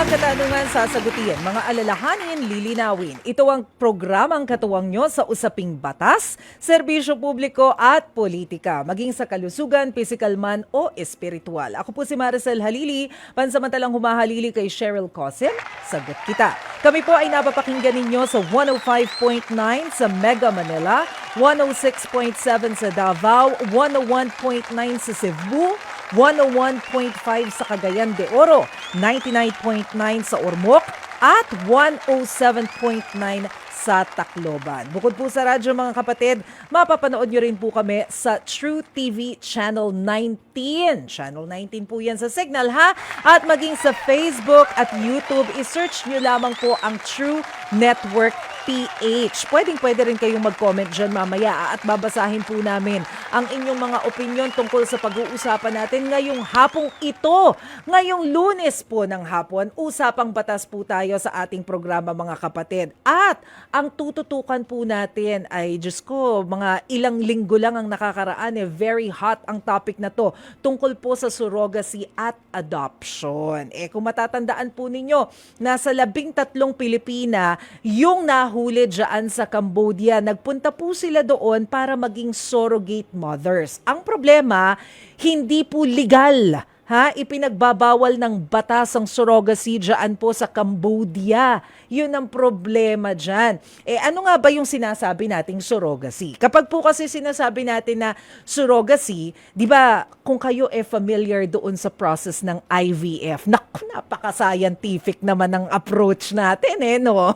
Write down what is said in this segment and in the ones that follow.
Mga katanungan sasagutin, mga alalahanin lilinawin. Ito ang programang katuwang nyo sa usaping batas, serbisyo publiko at politika, maging sa kalusugan, physical man o espiritual. Ako po si Maricel Halili, pansamantalang humahalili kay Cheryl Cosim. Sagot kita. Kami po ay napapakinggan ninyo sa 105.9 sa Mega Manila, 106.7 sa Davao, 101.9 sa Cebu, 101.5 sa Cagayan de Oro, 99.9 sa Ormoc at 107.9 sa Tacloban. Bukod po sa radyo mga kapatid, mapapanood nyo rin po kami sa True TV Channel 19. Channel 19 po yan sa Signal ha. At maging sa Facebook at YouTube, isearch nyo lamang po ang True Network PH. Pwede rin kayong mag-comment dyan mamaya at babasahin po namin ang inyong mga opinion tungkol sa pag-uusapan natin ngayong hapong ito. Ngayong Lunes po ng hapon, usapang batas po tayo sa ating programa mga kapatid. At ang tututukan po natin ay, Diyos ko, mga ilang linggo lang ang nakakaraan. Very hot ang topic na to tungkol po sa surrogacy at adoption. Kung matatandaan po ninyo, nasa 13 Pilipina yung nahuli dyan sa Cambodia. Nagpunta po sila doon para maging surrogate mothers. Ang problema, hindi po legal. Ipinagbabawal ng batas ang surrogacy dyan po sa Cambodia. Yun ang problema dyan. Ano nga ba yung sinasabi nating surrogacy? Kapag po kasi sinasabi natin na surrogacy, di ba kung kayo familiar doon sa process ng IVF, napaka-scientific naman ang approach natin no?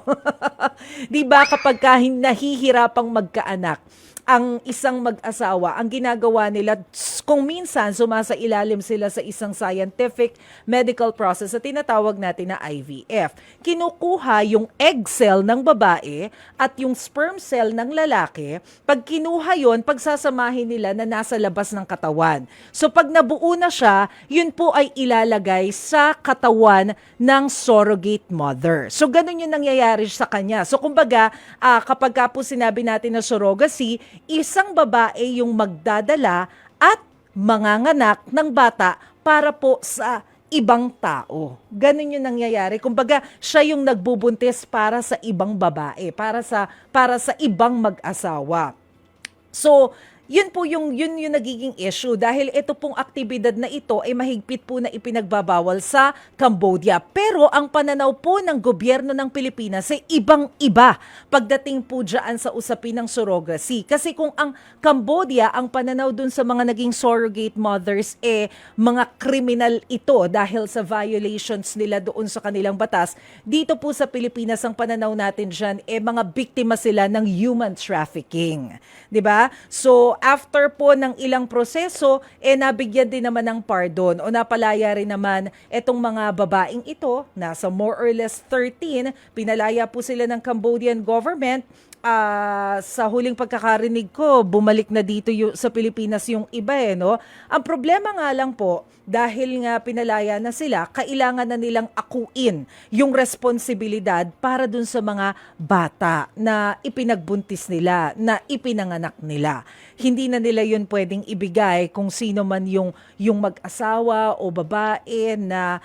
Di ba kapag nahihirapang magkaanak, ang isang mag-asawa, ang ginagawa nila, kung minsan sumasailalim sila sa isang scientific medical process na tinatawag natin na IVF. Kinukuha yung egg cell ng babae at yung sperm cell ng lalaki. Pag kinuha yon, pagsasamahin nila na nasa labas ng katawan. So pag nabuo na siya, yun po ay ilalagay sa katawan ng surrogate mother. So ganun yung nangyayari sa kanya. So kumbaga, kapag po sinabi natin na surrogacy, isang babae yung magdadala at manganganak ng bata para po sa ibang tao. Ganun yung nangyayari. Kumbaga, siya yung nagbubuntis para sa ibang babae, para sa ibang mag-asawa. So, yun yung nagiging issue dahil ito pong aktibidad na ito ay mahigpit po na ipinagbabawal sa Cambodia. Pero ang pananaw po ng gobyerno ng Pilipinas ay ibang-iba pagdating po dyan sa usapin ng surrogacy. Kasi kung ang Cambodia, ang pananaw dun sa mga naging surrogate mothers mga kriminal ito dahil sa violations nila doon sa kanilang batas, dito po sa Pilipinas ang pananaw natin dyan mga biktima sila ng human trafficking. 'Di ba? So after po ng ilang proseso, nabigyan din naman ng pardon o napalaya rin naman itong mga babaeng ito, nasa more or less 13, pinalaya po sila ng Cambodian government. Sa huling pagkakarinig ko, bumalik na dito sa Pilipinas yung iba no? Ang problema nga lang po, dahil nga pinalaya na sila, kailangan na nilang akuin yung responsibilidad para dun sa mga bata na ipinagbuntis nila, na ipinanganak nila. Hindi na nila yun pwedeng ibigay kung sino man yung mag-asawa o babae na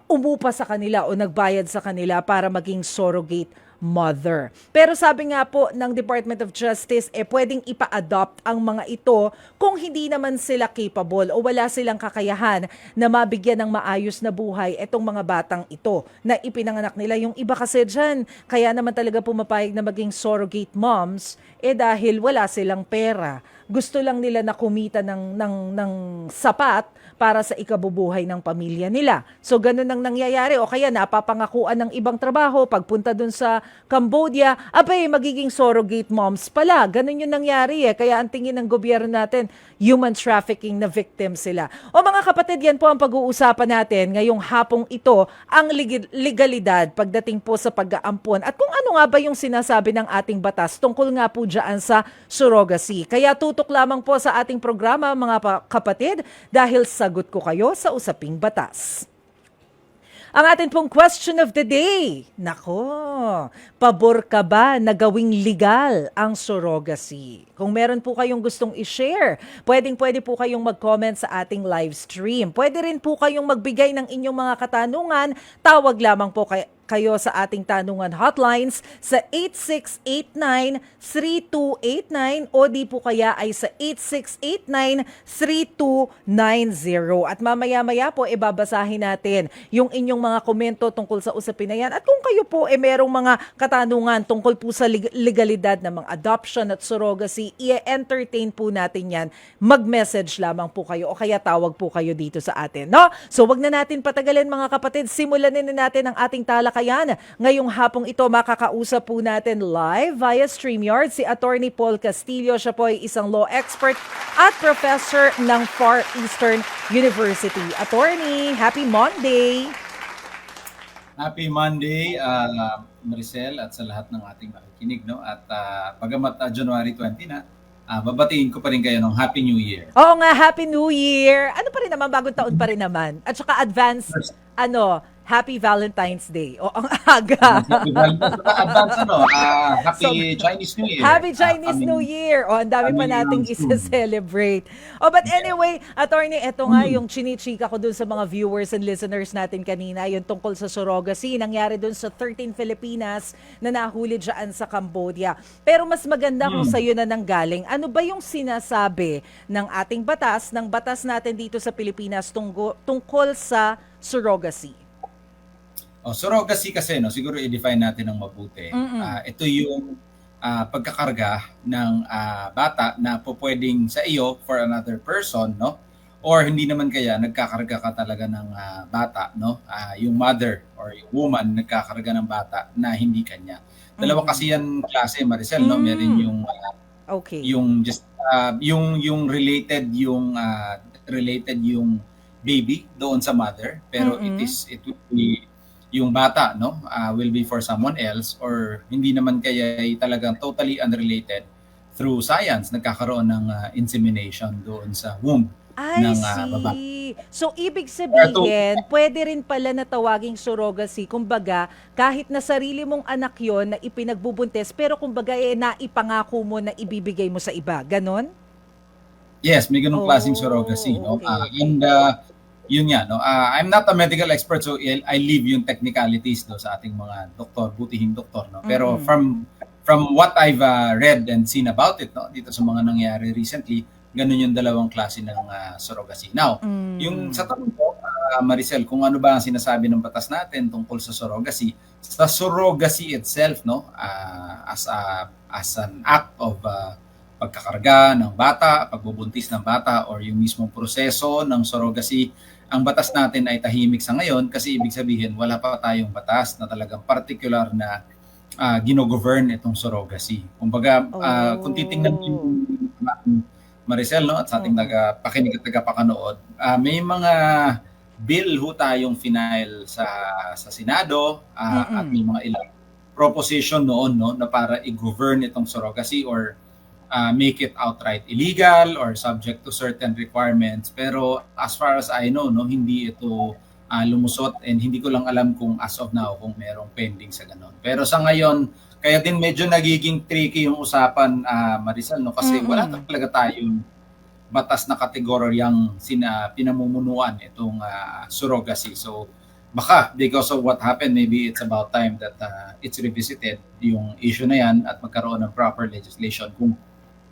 umupa sa kanila o nagbayad sa kanila para maging surrogate mother. Pero sabi nga po ng Department of Justice, pwedeng ipa-adopt ang mga ito kung hindi naman sila capable o wala silang kakayahan na mabigyan ng maayos na buhay itong mga batang ito na ipinanganak nila. Yung iba kasi dyan, kaya naman talaga pumapayag na maging surrogate moms, dahil wala silang pera. Gusto lang nila na kumita ng sapat para sa ikabubuhay ng pamilya nila. So ganun ang nangyayari o kaya napapangakuan ng ibang trabaho pagpunta dun sa Cambodia, magiging surrogate moms pala. Ganun yung nangyari Kaya ang tingin ng gobyerno natin, human trafficking na victim sila. O mga kapatid, yan po ang pag-uusapan natin ngayong hapong ito, ang legalidad pagdating po sa pag-aampon at kung ano nga ba yung sinasabi ng ating batas tungkol nga po dyan sa surrogacy. Kaya tutok lamang po sa ating programa mga kapatid dahil sagot ko kayo sa usaping batas. Ang atin pong question of the day. Nako, pabor ka ba na gawing legal ang surrogacy? Kung meron po kayong gustong i-share, pwedeng-pwede po kayong mag-comment sa ating live stream. Pwede rin po kayong magbigay ng inyong mga katanungan. Tawag lamang po kayo sa ating tanungan hotlines sa 8689-3289 o di po kaya ay sa 8689-3290. At mamaya-maya po ibabasahin natin yung inyong mga komento tungkol sa usapin na yan. At kung kayo po merong mga katanungan tungkol po sa legalidad ng mga adoption at surrogacy, i-entertain po natin yan. Mag-message lamang po kayo o kaya tawag po kayo dito sa atin. No? So wag na natin patagalin mga kapatid. Simulan na natin ang ating talakayan. Ngayong hapong ito, makakausap po natin live via StreamYard si Attorney Paul Castillo. Siya po ay isang law expert at professor ng Far Eastern University. Attorney, happy Monday! Happy Monday, Maricel, at sa lahat ng ating makikinig. No? At bagamat January 20 na, babatiin ko pa rin kayo ng Happy New Year. Oo nga, Happy New Year! Ano pa rin naman, bagong taon pa rin naman. At saka advance, Happy Valentine's Day. O, ang aga. Happy Valentine's Advance, Happy Chinese New Year. Happy Chinese New Year. O, ang dami pa nating isa-celebrate. O, but anyway, Attorney, eto nga yung chinichika ko dun sa mga viewers and listeners natin kanina, yung tungkol sa surrogacy. Nangyari dun sa 13 Filipinas na nahuli dyan sa Cambodia. Pero mas maganda kung sa'yo na nanggaling. Ano ba yung sinasabi ng ating batas, ng batas natin dito sa Pilipinas tungkol sa surrogacy? Surrogacy kasi, siguro i-define natin ng mabuti. Ito yung pagkakarga ng bata na pwedeng sa iyo for another person, no? Or hindi naman kaya nagkakarga ka talaga ng bata, no? Yung mother or yung woman nagkakarga ng bata na hindi kanya. Dalawa kasi yan klase, Maricel, no? Meron yung yung just yung related yung baby doon sa mother, pero it will be yung bata, no, will be for someone else, or hindi naman kaya ay talagang totally unrelated through science nagkakaroon ng insemination doon sa womb ng babae. So ibig sabihin, pwede rin pala na tawaging surrogacy, kumbaga kahit na sarili mong anak yon na ipinagbubuntis, pero kumbaga naipangako mo na ibibigay mo sa iba, ganon? Yes, may ganung klaseng surrogacy, no? And yun nga, no? I'm not a medical expert, so I leave yung technicalities do sa ating mga doktor, butihing doktor, no? Pero from what I've read and seen about it, no, dito sa mga nangyari recently, ganun yung dalawang klase ng surrogacy. Now, yung sa tanong ko, Maricel, kung ano ba ang sinasabi ng batas natin tungkol sa surrogacy itself, no, as an act of pagkakarga ng bata, pagbubuntis ng bata, or yung mismong proseso ng surrogacy, ang batas natin ay tahimik sa ngayon kasi ibig sabihin wala pa tayong batas na talagang particular na gino-govern itong surrogacy. Kumbaga, kung titingnan yung Maricel, no, at sa ating pakinig at tagapakanood, may mga bill ho tayong final sa Senado at may mga ilang proposition noon, no, na para i-govern itong surrogacy or make it outright illegal or subject to certain requirements. Pero as far as I know, no, hindi ito lumusot, and hindi ko lang alam kung as of now kung merong pending sa ganon. Pero sa ngayon, kaya din medyo nagiging tricky yung usapan, Maricel, no, kasi wala talaga tayong batas na kategoryang pinamumunuan itong surrogacy. So baka because of what happened, maybe it's about time that it's revisited yung issue na yan at magkaroon ng proper legislation kung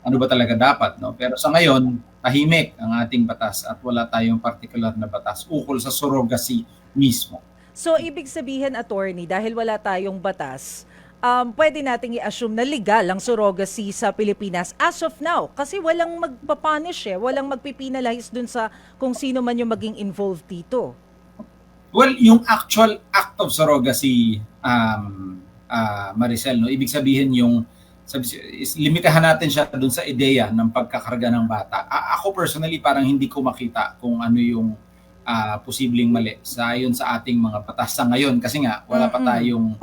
ano ba talaga dapat, no? Pero sa ngayon, tahimik ang ating batas at wala tayong particular na batas ukol sa surrogacy mismo. So ibig sabihin, Attorney, dahil wala tayong batas, pwede nating i-assume na legal ang surrogacy sa Pilipinas as of now kasi walang magpapunish, walang magpipinalize dun sa kung sino man yung maging involved dito. Well, yung actual act of surrogacy, Maricel, no, ibig sabihin yung limitahan natin siya dun sa ideya ng pagkakarga ng bata. Ako personally parang hindi ko makita kung ano yung posibleng mali sa ating mga batas sa ngayon kasi nga wala pa tayong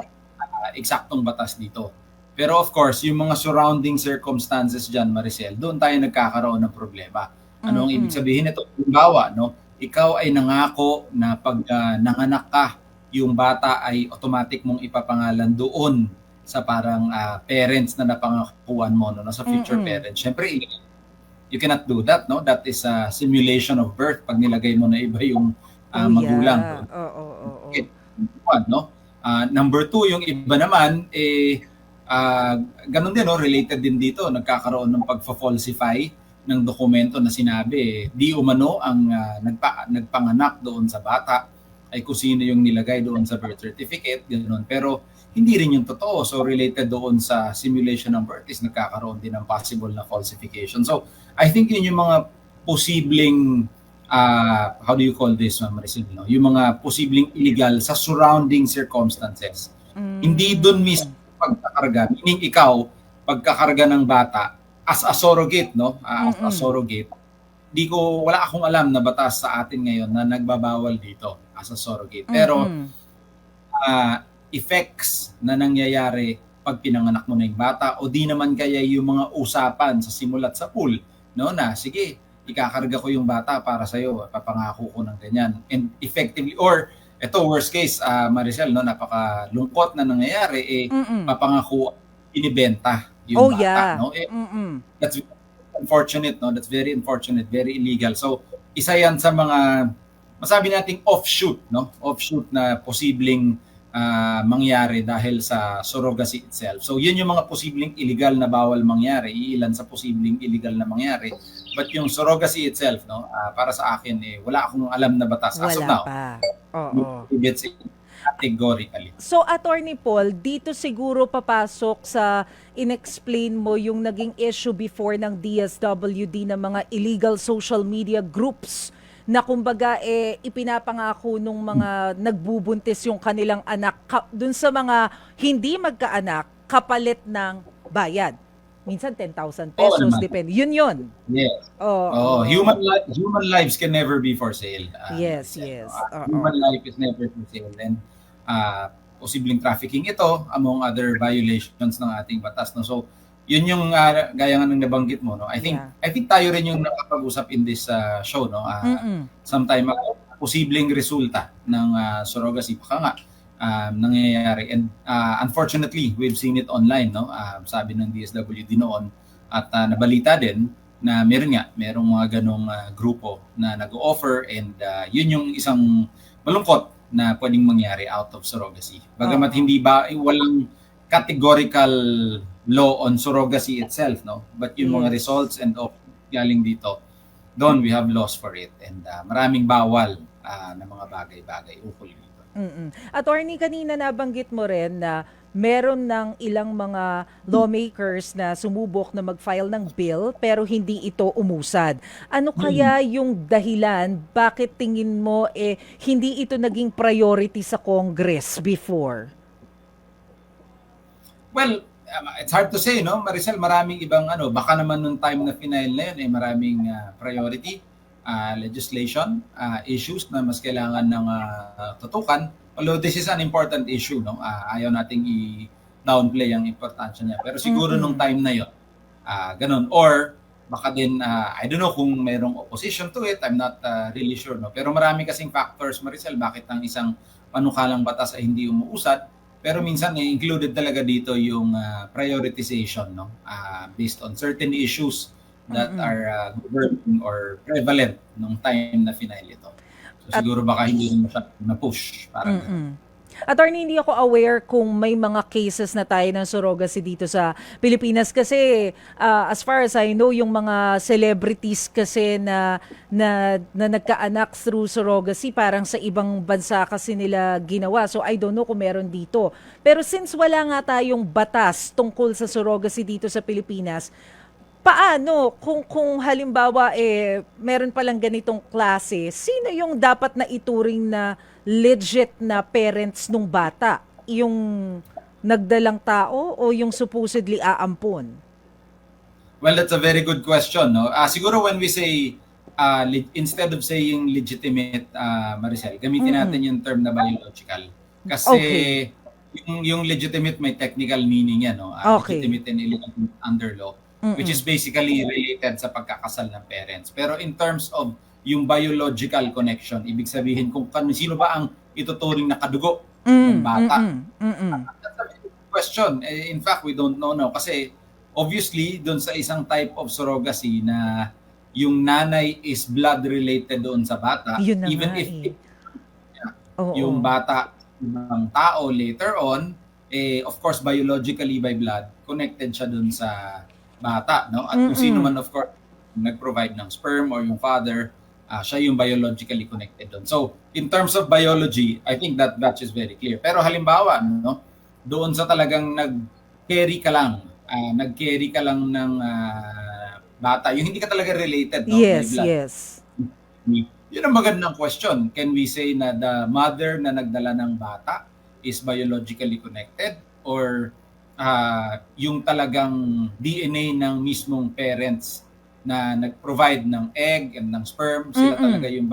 eksaktong batas dito. Pero of course, yung mga surrounding circumstances dyan, Maricel, doon tayo nagkakaroon ng problema. Ano ang ibig sabihin nito? Halimbawa, no, ikaw ay nangako na pag nanganak ka yung bata ay automatic mong ipapangalan doon sa parang parents na napangakuan mo, no, sa future parents. Syempre, you cannot do that, no? That is a simulation of birth pag nilagay mo na iba yung magulang. Yeah. Oo. Okay. One, no? Number two, yung iba naman, ganun din, no? Related din dito, nagkakaroon ng pagfa-falsify ng dokumento na sinabi, di umano ang nagpanganak doon sa bata ay kung sino yung nilagay doon sa birth certificate, gano'n. Pero hindi rin yung totoo. So related doon sa simulation ng birth is nagkakaroon din ng possible na falsification. So I think yun yung mga posibleng, how do you call this, Ma'am Maricel, no? Yung mga posibleng illegal sa surrounding circumstances. Hindi doon mismo pagkakarga, meaning ikaw, pagkakarga ng bata, as a surrogate, no? As a surrogate, wala akong alam na batas sa atin ngayon na nagbabawal dito as a surrogate. Pero effects na nangyayari pag pinanganak mo na yung bata o di naman kaya yung mga usapan sa simulat sa pool, no, na sige, ikakarga ko yung bata para sa iyo, papangako ko ng ganyan. And effectively, or ito worst case, Maricel, no, napakalungkot na nangyayari, papangako, inibenta yung bata, no? That's unfortunate, no? That's very unfortunate, very illegal. So, isa yan sa mga, masabi nating offshoot, no? Offshoot na posibleng mangyari dahil sa surrogacy itself. So, yun yung mga posibleng illegal na bawal mangyari, iilan sa posibleng illegal na mangyari. But yung surrogacy itself, no? Para sa akin, wala akong alam na batas as of now. Wala pa. Oo. It's categorically. So, Attorney Paul, dito siguro papasok sa inexplain mo yung naging issue before ng DSWD ng mga illegal social media groups na kumbaga ipinapangako nung mga nagbubuntis yung kanilang anak dun sa mga hindi magkaanak kapalit ng bayad. Minsan 10,000 pesos, depende. Yun. Yes. Human lives can never be for sale. Yes. Human life is never for sale. And posibleng trafficking ito among other violations ng ating batas. No? So, yun yung gaya nga ng nabanggit mo. No? I think tayo rin yung nakapag-usap in this show. No? Sometime ago, posibleng resulta ng surrogacy. Baka nga, nangyayari. And unfortunately, we've seen it online. No? Sabi ng DSWD noon at nabalita din na merong mga ganong grupo na nag-offer and yun yung isang malungkot na pwedeng mangyari out of surrogacy. Bagamat walang categorical law on surrogacy itself, no? But yung mga results and galing dito, doon we have laws for it and maraming bawal na mga bagay-bagay ukol dito. Attorney, kanina nabanggit mo rin na meron ng ilang mga lawmakers na sumubok na mag-file ng bill pero hindi ito umusad. Ano kaya yung dahilan bakit tingin mo hindi ito naging priority sa Congress before? Well, it's hard to say, no? Maricel, maraming ibang baka naman nung time na final na yun maraming priority legislation issues na mas kailangan ng tutukan. Although this is an important issue, no? Ayaw nating i-downplay ang importansya niya. Pero siguro nung time na yun, ganun. Or baka din, I don't know kung mayroong opposition to it. I'm not really sure, no? Pero marami kasing factors, Maricel, bakit ang isang panukalang batas ay hindi umuusad. Pero minsan, included talaga dito yung prioritization, no? Based on certain issues that are governing or prevalent nung time na final ito. Siguro baka hindi mo siya na-push. Attorney, hindi ako aware kung may mga cases na tayo ng surrogacy dito sa Pilipinas kasi as far as I know, yung mga celebrities kasi na nagkaanak through surrogacy parang sa ibang bansa kasi nila ginawa. So I don't know kung meron dito. Pero since wala nga tayong batas tungkol sa surrogacy dito sa Pilipinas, paano kung halimbawa meron palang ganitong klase, sino yung dapat na ituring na legit na parents nung bata? Yung nagdalang tao o yung supposedly aampon? Well, that's a very good question, no? Siguro when we say instead of saying legitimate, Maricel, gamitin natin yung term na biological. Kasi yung legitimate may technical meaning yan, no? Legitimate and illegitimate under law. Which is basically related sa pagkakasal ng parents. Pero in terms of yung biological connection, ibig sabihin kung sino ba ang ituturing na kadugo ng Mm, bata? mm, mm. That's a very good question. In fact, we don't know now kasi obviously doon sa isang type of surrogacy na yung nanay is blood related doon sa bata, Yun na even nga if eh. yung Oo. bata ng tao later on, of course biologically by blood connected siya doon sa bata, no? At kung sino man Mm. of course nag-provide ng sperm or yung father, siya yung biologically connected doon. So, in terms of biology, I think that is very clear. Pero halimbawa, no, doon sa talagang nag-carry ka lang, nag-carry ka lang ng bata, yung hindi ka talaga related, no, by Yes, blood. yes. Yun ang magandang question. Can we say na the mother na nagdala ng bata is biologically connected or yung talagang DNA ng mismong parents na nag-provide ng egg and ng sperm, sila talaga Mm. yung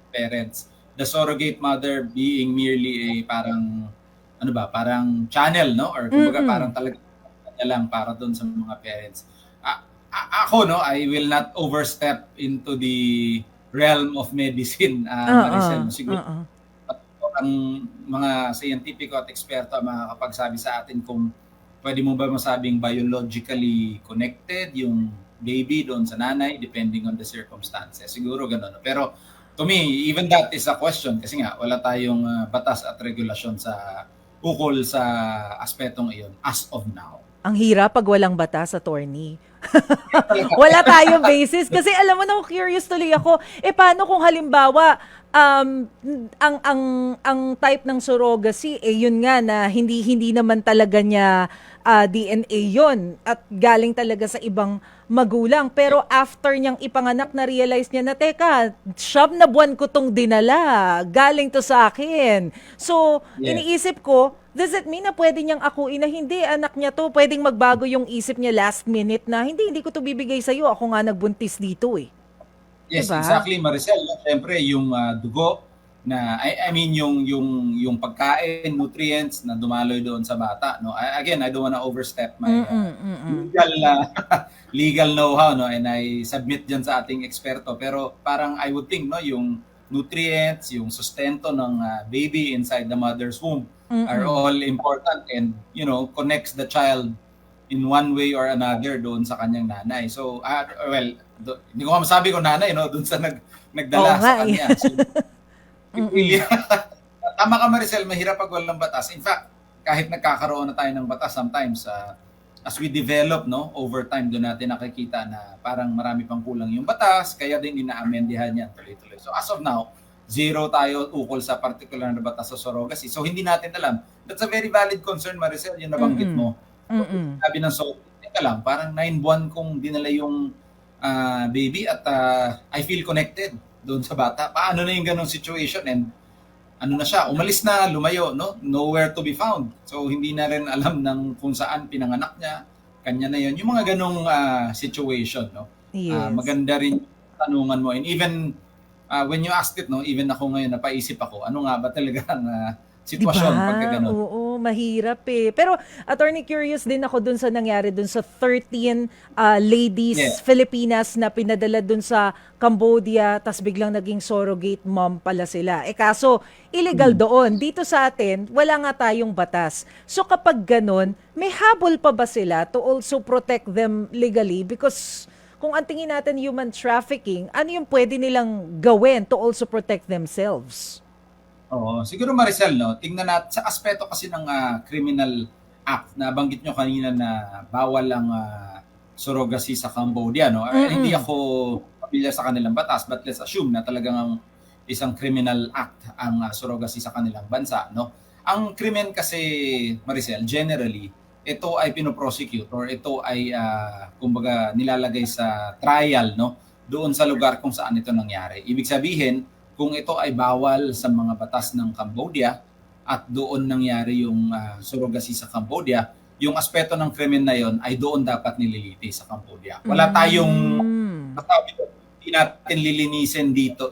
parents. The surrogate mother being merely a parang ano ba, parang channel, no? Or kumbaga parang Mm. talaga lang para doon sa mga parents. Ako, no, I will not overstep into the realm of medicine, Oo, Maricel. No? Siguro oo. ang mga scientifico at eksperto ang makakapagsabi sa atin kung pwede mo ba masabing biologically connected yung baby doon sa nanay depending on the circumstances. Siguro gano'n. No? Pero to me, even that is a question kasi nga wala tayong batas at regulasyon sa ukol sa aspetong iyon as of now. Ang hirap pag walang batas, attorney. Talaga. Wala tayong basis. Kasi alam mo na, curious tuloy ako. Paano kung halimbawa, ang type ng surrogacy, yun nga na hindi naman talaga niya DNA yon at galing talaga sa ibang magulang. Pero after niyang ipanganak, na-realize niya na, teka, 9 na buwan ko tong dinala. Galing to sa akin. So, Yes. iniisip ko, does it mean na pwede niyang akuin na hindi, anak niya to, pwedeng magbago yung isip niya last minute na, hindi ko to bibigay sa'yo, ako nga nagbuntis dito eh. Yes, Diba? exactly, Maricel. No? Siyempre, yung dugo na I mean yung pagkain, nutrients na dumaloy doon sa bata, no. Again, I don't wanna overstep my Mm-mm, mm-mm. legal legal know-how, no, and I submit diyan sa ating eksperto. Pero parang I would think, no, yung nutrients, yung sustento ng baby inside the mother's womb are Mm-mm. all important and connects the child in one way or another doon sa kanyang nanay. So, well, hindi ko masabi kung nanay, no, doon sa Oo nagdala nga sa eh. kanya. So, Mm-mm. tama ka, Maricel, mahirap pag walang batas. In fact, kahit nagkakaroon na tayo ng batas sometimes, as we develop, no, over time, doon natin nakikita na parang marami pang kulang yung batas, kaya din ina-amendihan yan tuloy-tuloy. So as of now, zero tayo ukol sa particular na batas sa surrogacy. So hindi natin alam. That's a very valid concern, Maricel, yung nabanggit Mm-mm. mo. Mm-mm. Sabi ng teka lang, parang 9 buwan kong dinala yung baby at I feel connected doon sa bata. Paano na yung ganong situation and ano na siya, umalis na, lumayo, no? Nowhere to be found. So hindi na rin alam ng kung saan pinanganak niya, kanya na yun. Yung mga ganong situation, no? Yes. Maganda rin tanungan mo. And even when you asked it, no, even ako ngayon napaisip ako, ano nga ba talaga ang sitwasyon pagka Diba? ganon? Oo, mahirap eh. Pero, attorney, curious din ako dun sa nangyari dun sa 13 ladies Yeah. Filipinas na pinadala dun sa Cambodia, tas biglang naging surrogate mom pala sila. Kaso, illegal doon. Dito sa atin, wala nga tayong batas. So, kapag ganun, may habol pa ba sila to also protect them legally? Because, kung ang tingin natin human trafficking, ano yung pwede nilang gawin to also protect themselves? Oo, siguro, Maricel, no, tingnan natin sa aspeto kasi ng criminal act na banggit nyo kanina na bawal ang surrogacy sa Cambodia, no? Hindi Mm-mm. ako pamilyar sa kanilang batas, but let's assume na talagang isang criminal act ang surrogacy sa kanilang bansa, no? Ang krimen kasi, Maricel, generally ito ay pinoprosecute or ito ay kumbaga nilalagay sa trial, no, doon sa lugar kung saan ito nangyari. Ibig sabihin, kung ito ay bawal sa mga batas ng Cambodia at doon nangyari yung surrogacy sa Cambodia, yung aspeto ng krimen na yon ay doon dapat nililiti sa Cambodia. Wala tayong Mm. masabi doon. Hindi natin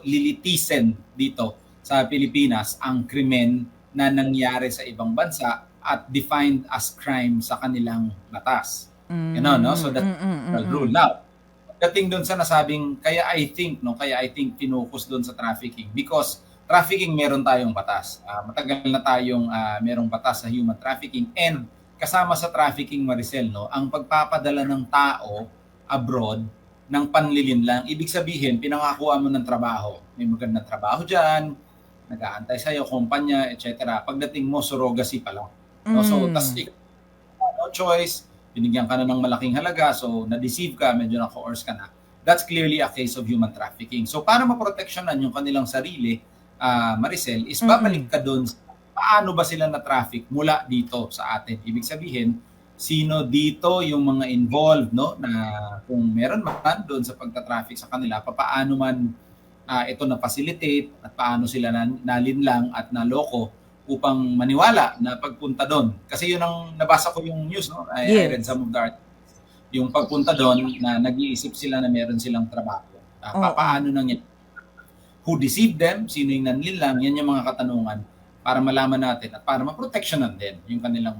lilitisin dito sa Pilipinas ang krimen na nangyari sa ibang bansa at defined as crime sa kanilang batas. Ganon, no? So that's the rule. Now, pagdating doon sa nasabing, kaya I think, no, kaya I think finokus doon sa trafficking because trafficking, meron tayong batas. Matagal na tayong merong batas sa human trafficking, and kasama sa trafficking, Maricel, no, ang pagpapadala ng tao abroad ng panlilinlang. Ibig sabihin, pinangakuha mo ng trabaho. May magandang trabaho dyan, nag-aantay sa'yo, kumpanya, etc. Pagdating mo, surrogacy pa lang. No? So, tas no choice, binigyan ka na ng malaking halaga, so na-deceive ka, medyo na-coerce ka na. That's clearly a case of human trafficking. So, para maproteksyonan yung kanilang sarili, Maricel, is babalik ka doon paano ba sila na-traffic mula dito sa atin. Ibig sabihin, sino dito yung mga involved, no, na kung meron man doon sa pagta-traffic sa kanila, paano man ito na-facilitate at paano sila nalinlang at naloko upang maniwala na pagpunta doon. Kasi yun ang nabasa ko yung news, no? I read some of the articles. Yung pagpunta doon na nag-iisip sila na meron silang trabaho. Paano nangyari? Who deceived them? Sino yung nanlilang? Yan yung mga katanungan para malaman natin at para maproteksyonan din yung kanilang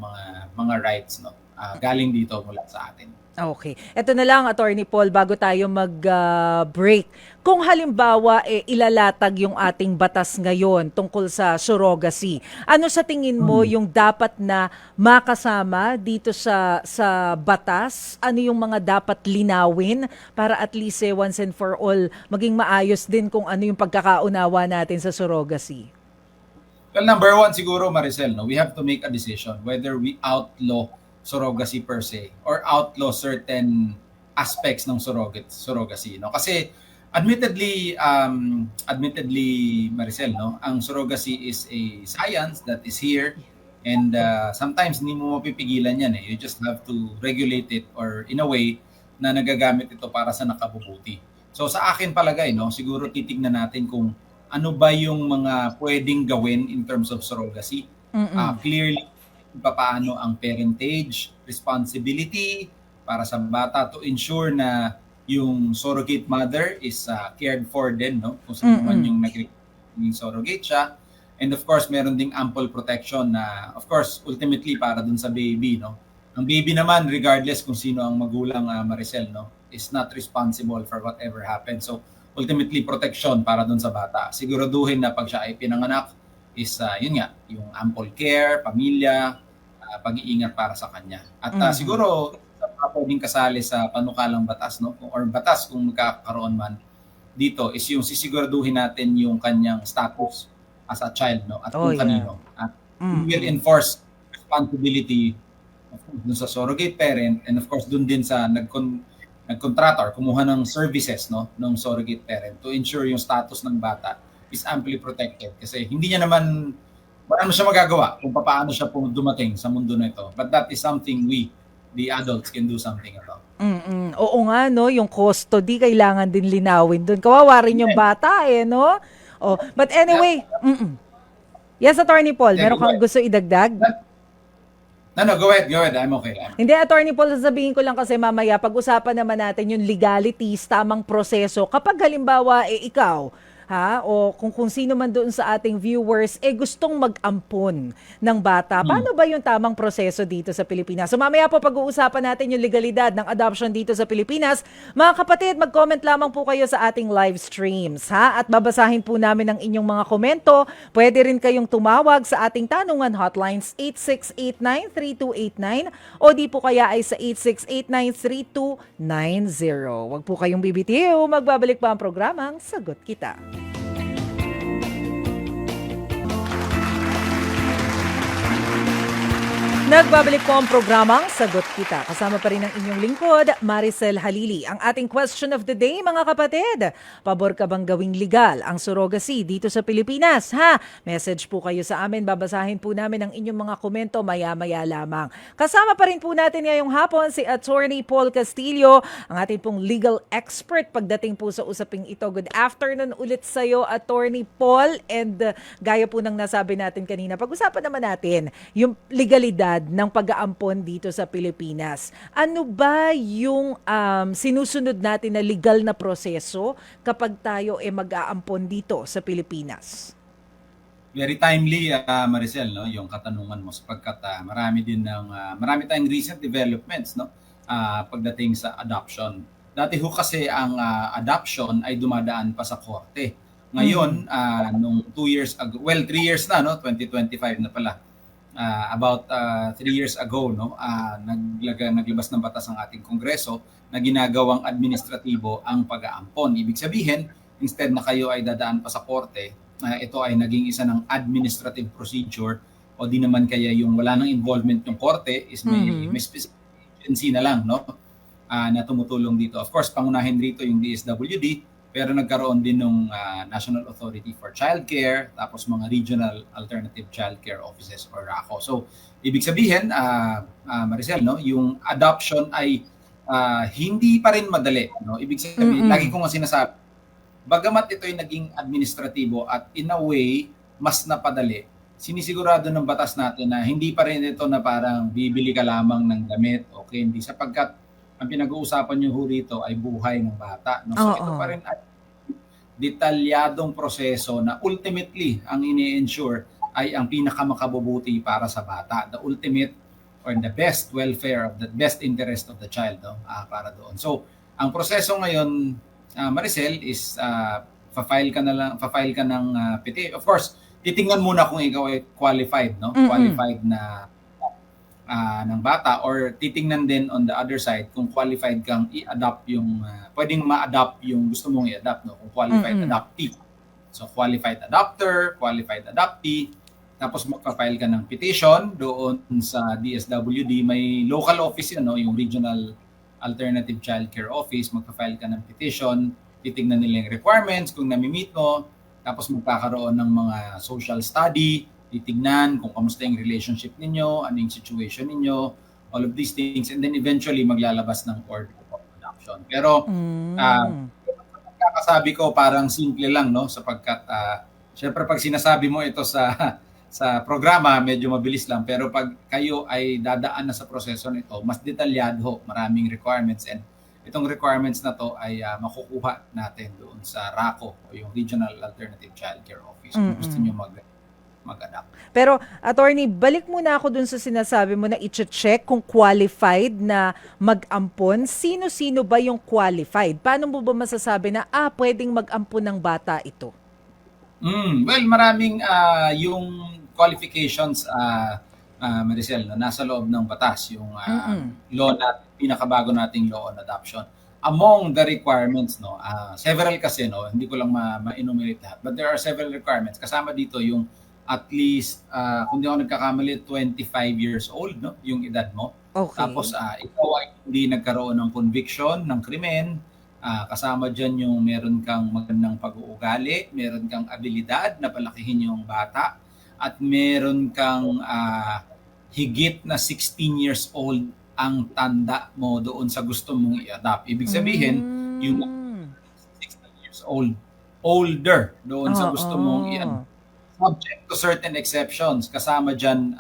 mga rights, no? Galing dito mula sa atin. Okay. Ito na lang, Attorney Paul, bago tayo mag-break. Kung halimbawa ilalatag yung ating batas ngayon tungkol sa surrogacy, ano sa tingin mo yung dapat na makasama dito sa batas? Ano yung mga dapat linawin para at least once and for all maging maayos din kung ano yung pagkakaunawa natin sa surrogacy? Well, number one siguro, Maricel, no, we have to make a decision whether we outlaw surrogacy per se or outlaw certain aspects ng surrogacy, no? Kasi admittedly Maricel, no, ang surrogacy is a science that is here, and sometimes hindi mo mapipigilan yan eh. You just have to regulate it, or in a way na nagagamit ito para sa nakabubuti. So sa akin palagay, no, siguro titignan natin kung ano ba yung mga pwedeng gawin in terms of surrogacy. Clearly, paano ang parentage, responsibility para sa bata to ensure na yung surrogate mother is cared for din, no? Kung sino man yung naging surrogate siya. And of course, meron ding ample protection na, of course, ultimately para dun sa baby, no? Ang baby naman, regardless kung sino ang magulang, Maricel, no, is not responsible for whatever happens. So, ultimately, protection para dun sa bata. Siguraduhin na pag siya ay pinanganak is, yun nga, yung ample care, pamilya, pag-iingat para sa kanya. At siguro, pwedeng kasali sa panukalang batas, no, or batas kung magkakaroon man dito, is yung sisiguraduhin natin yung kanyang status as a child, no, at kung kanino. At we will enforce responsibility dun sa surrogate parent, and of course dun din sa nagkontrata or kumuha ng services, no, ng surrogate parent to ensure yung status ng bata is amply protected. Kasi hindi niya naman, wala siya magagawa kung paano siya dumating sa mundo na ito. But that is something we, the adults, can do something about. Oo nga, no, yung custody kailangan din linawin doon. Kawawa rin yung bata no? Oh, but anyway, yes, Attorney Paul, meron kang gusto idagdag? No, go ahead. I'm okay. Hindi, Attorney Paul, sasabihin ko lang kasi mamaya, pag-usapan naman natin yung legalities, tamang proseso. Kapag halimbawa, ikaw, o kung sino man doon sa ating viewers, gustong mag-ampon ng bata, paano ba yung tamang proseso dito sa Pilipinas? So mamaya po pag-uusapan natin yung legalidad ng adoption dito sa Pilipinas. Mga kapatid, mag-comment lamang po kayo sa ating live streams, at babasahin po namin ang inyong mga komento. Pwede rin kayong tumawag sa ating tanungan hotlines 8689-3289 o di po kaya ay sa 8689-3290. Huwag po kayong bibitiw, magbabalik pa ang programang Sagot Kita. Nagbabalik po ang programang Sagot Kita. Kasama pa rin ang inyong lingkod, Maricel Halili. Ang ating question of the day, mga kapatid. Pabor ka bang gawing legal ang surrogacy dito sa Pilipinas? Message po kayo sa amin. Babasahin po namin ang inyong mga komento maya-maya lamang. Kasama pa rin po natin ngayong hapon si Attorney Paul Castillo, ang ating pong legal expert pagdating po sa usaping ito. Good afternoon ulit sa iyo, Attorney Paul. And gaya po ng nasabi natin kanina, pag-usapan naman natin yung legalidad ng pag-aampon dito sa Pilipinas. Ano ba yung sinusunod natin na legal na proseso kapag tayo mag-aampon dito sa Pilipinas? Very timely, Maricel, no, yung katanungan mo, sapagkat marami tayong recent developments, no, pagdating sa adoption. Dati ho kasi ang adoption ay dumadaan pa sa korte. Ngayon, nung 2 years ago, well, 3 years na, no? 2025 na pala. About 3 years ago, no? Naglabas ng batas ang ating Kongreso na ginagawang administratibo ang pag-aampon. Ibig sabihin, instead na kayo ay dadaan pa sa korte, ito ay naging isa ng administrative procedure o di naman kaya yung wala nang involvement yung korte is may specific agency na lang, no? Na tumutulong dito. Of course, pangunahin dito yung DSWD, pero nagkaroon din ng National Authority for Childcare, tapos mga Regional Alternative Childcare Offices or RACO. So, ibig sabihin, Maricel, no, yung adoption ay hindi pa rin madali. No? Ibig sabihin, lagi ko nga sinasabi, bagamat ito ay naging administratibo at in a way, mas napadali, sinisigurado ng batas natin na hindi pa rin ito na parang bibili ka lamang ng damit o candy sapagkat ang pinag-uusapan nyo rito ay buhay ng bata. No? So ito pa rin ay detalyadong proseso na ultimately ang ini-ensure ay ang pinakamakabubuti para sa bata. The ultimate or the best welfare of the best interest of the child, no? Para doon. So ang proseso ngayon, Maricel, is fa-file ka ng petition. Of course, titingnan muna kung ikaw ay qualified, no? Qualified na ng bata, or titingnan din on the other side kung qualified kang i-adopt yung pwedeng ma-adopt yung gusto mong i-adopt, no? Kung qualified adoptee. So qualified adopter, qualified adoptee, tapos magpa-file ka ng petition doon sa DSWD. May local office yun, no? Yung Regional Alternative Childcare Office. Magpa-file ka ng petition, titingnan nila yung requirements kung nami-meet mo, tapos magkakaroon ng mga social study, titignan kung kamusta yung relationship ninyo, ano yung situation ninyo, all of these things, and then eventually maglalabas ng order of adoption. Pero kakasabi ko parang simple lang, no, sapagkat syempre pag sinasabi mo ito sa programa medyo mabilis lang, pero pag kayo ay dadaan na sa proseso nito, mas detalyado, maraming requirements, and itong requirements na to ay makukuha natin doon sa RACO o yung Regional Alternative Childcare Office kung gusto niyo mag-adapt. Pero, attorney, balik muna ako dun sa sinasabi mo na i-check kung qualified na mag-ampon. Sino-sino ba yung qualified? Paano mo ba masasabi na, pwedeng mag-ampon ng bata ito? Well, maraming yung qualifications, Maricel, na nasa loob ng batas, yung law na pinakabago nating law on adoption. Among the requirements, no, several kasi, no, hindi ko lang ma-enumerate lahat, but there are several requirements. Kasama dito yung at least, kung di ako nagkakamali, 25 years old, no, yung edad mo. Okay. Tapos, ikaw ay hindi nagkaroon ng conviction, ng krimen. Kasama dyan yung meron kang magandang pag-uugali, meron kang abilidad na palakihin yung bata, at meron kang higit na 16 years old ang tanda mo doon sa gusto mong i-adopt. Ibig sabihin, yung 16 years old, older doon sa gusto mong i-adopt. Subject to certain exceptions. Kasama dyan,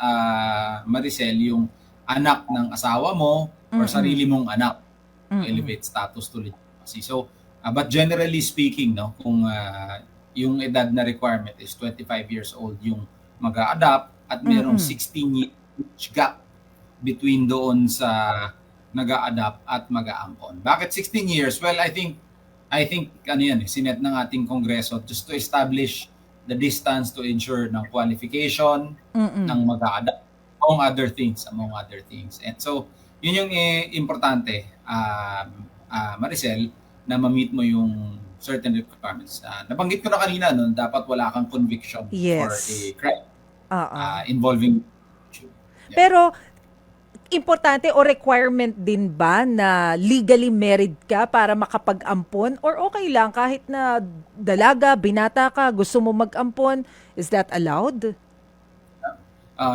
Maricel, yung anak ng asawa mo or sarili mong anak. Elevate status to legitimacy. So, but generally speaking, no, kung yung edad na requirement is 25 years old yung mag-a-adopt at merong 16 years gap between doon sa nag-a-adopt at mag-aampon. Bakit 16 years? Well, I think ano yan, sinet ng ating Kongreso just to establish the distance to ensure ng qualification ng mag-a-adopt, among other things. And so, yun yung importante, Maricel, na ma-meet mo yung certain requirements. Nabanggit ko na kanina, no, dapat wala kang conviction for a crime involving. Yeah. Pero, importante o requirement din ba na legally married ka para makapag-ampon? Or okay lang kahit na dalaga, binata ka, gusto mo mag-ampon? Is that allowed?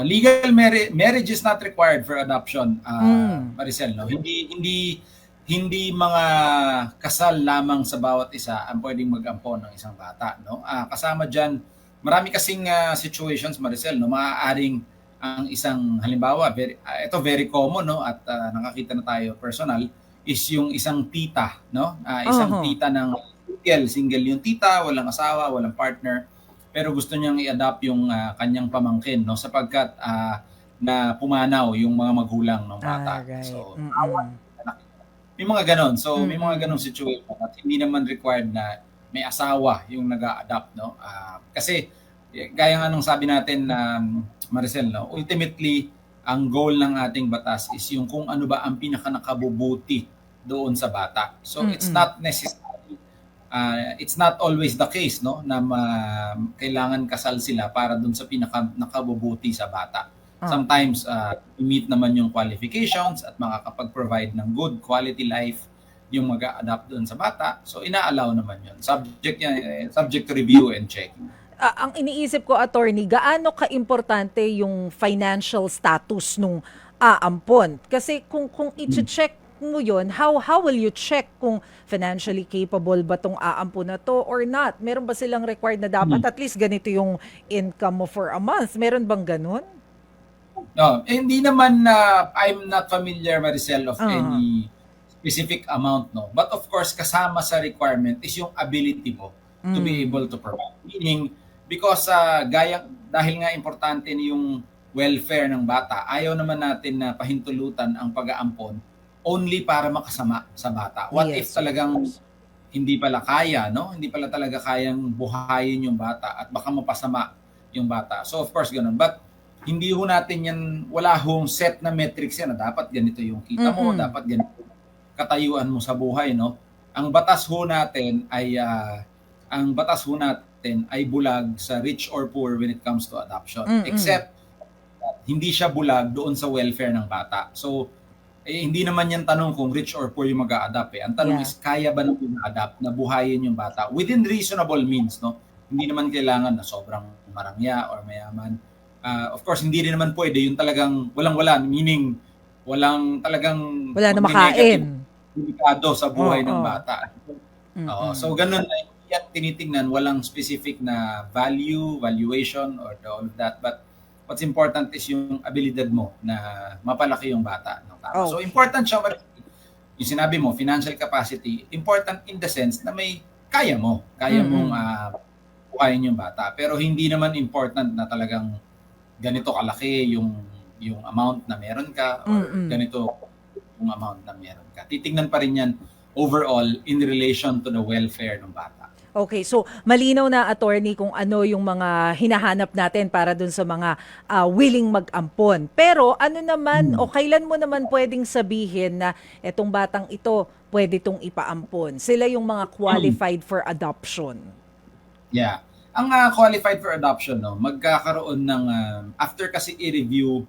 Legal marriage is not required for adoption, Maricel. No? Hindi mga kasal lamang sa bawat isa ang pwedeng mag-ampon ng isang bata. No? Kasama dyan, marami kasing situations, Maricel, no? Maaaring ang isang halimbawa, very common, no, at nakakita na tayo personal, is yung isang tita, no? Isang tita ng single yung tita, walang asawa, walang partner, pero gusto niyang i-adopt yung kanyang pamangkin, no, sapagkat na pumanaw yung mga magulang ng bata. Right. So, may mga ganon. So, may mga ganong situation at hindi naman required na may asawa yung nag-a-adopt, no? Kasi gaya nga nung sabi natin na Maricel, no, ultimately ang goal ng ating batas is yung kung ano ba ang pinakanakabubuti doon sa bata. So it's Mm-mm. not necessary, it's not always the case, no, na kailangan kasal sila para doon sa nakabubuti sa bata. Ah. Sometimes meet naman yung qualifications at makakapag-provide ng good quality life yung mag-a-adapt doon sa bata. So ina-allow naman yun. Subject to review and check. Ang iniisip ko, attorney, gaano ka-importante yung financial status nung aampon? Kasi kung i-check mo yun, how will you check kung financially capable ba tong aampon na to or not? Meron ba silang required na dapat at least ganito yung income mo for a month? Meron bang ganun? No, hindi naman na I'm not familiar, Maricel, of Ah. any specific amount, no. But of course, kasama sa requirement is yung ability mo to be able to provide. Meaning, because dahil nga importante yung welfare ng bata, ayaw naman natin na pahintulutan ang pag-aampon only para makasama sa bata. What if Yes, of talagang course. hindi pala kaya, no? Hindi pala talaga kayang buhayin yung bata at baka mapasama yung bata. So of course, ganun. But hindi ho natin yan, wala hong set na metrics yan na dapat ganito yung kita mo, Mm-mm. dapat ganito katayuan mo sa buhay, no? Ang batas ho natin ay bulag sa rich or poor when it comes to adoption. Mm-mm. Except hindi siya bulag doon sa welfare ng bata. So hindi naman yan tanong kung rich or poor yung mag-a-adapt eh. Ang tanong Yeah. is kaya ba ng mag-a-adapt na buhayin yung bata within reasonable means, no? Hindi naman kailangan na sobrang marangya or mayaman. Of course, hindi rin naman pwede yung talagang walang-wala, meaning walang talagang Wala na magne-negative, makain. delikado sa buhay ng Oo. bata. Oo. Mm-mm. So ganun na yan tinitingnan, walang specific na valuation or all of that. But what's important is yung abilidad mo na mapalaki yung bata ng tama. So Okay. important siya, yung sinabi mo, financial capacity, important in the sense na may kaya mong buhayin yung bata. Pero hindi naman important na talagang ganito kalaki yung amount na meron ka or ganito yung amount na meron ka. Titingnan pa rin yan overall in relation to the welfare ng bata. Okay, so malinaw na, attorney, kung ano yung mga hinahanap natin para dun sa mga willing mag-ampon. Pero ano naman o kailan mo naman pwedeng sabihin na etong batang ito pwede tong ipaampon? Sila yung mga qualified for adoption. Yeah. Ang qualified for adoption, no, magkakaroon ng after kasi i-review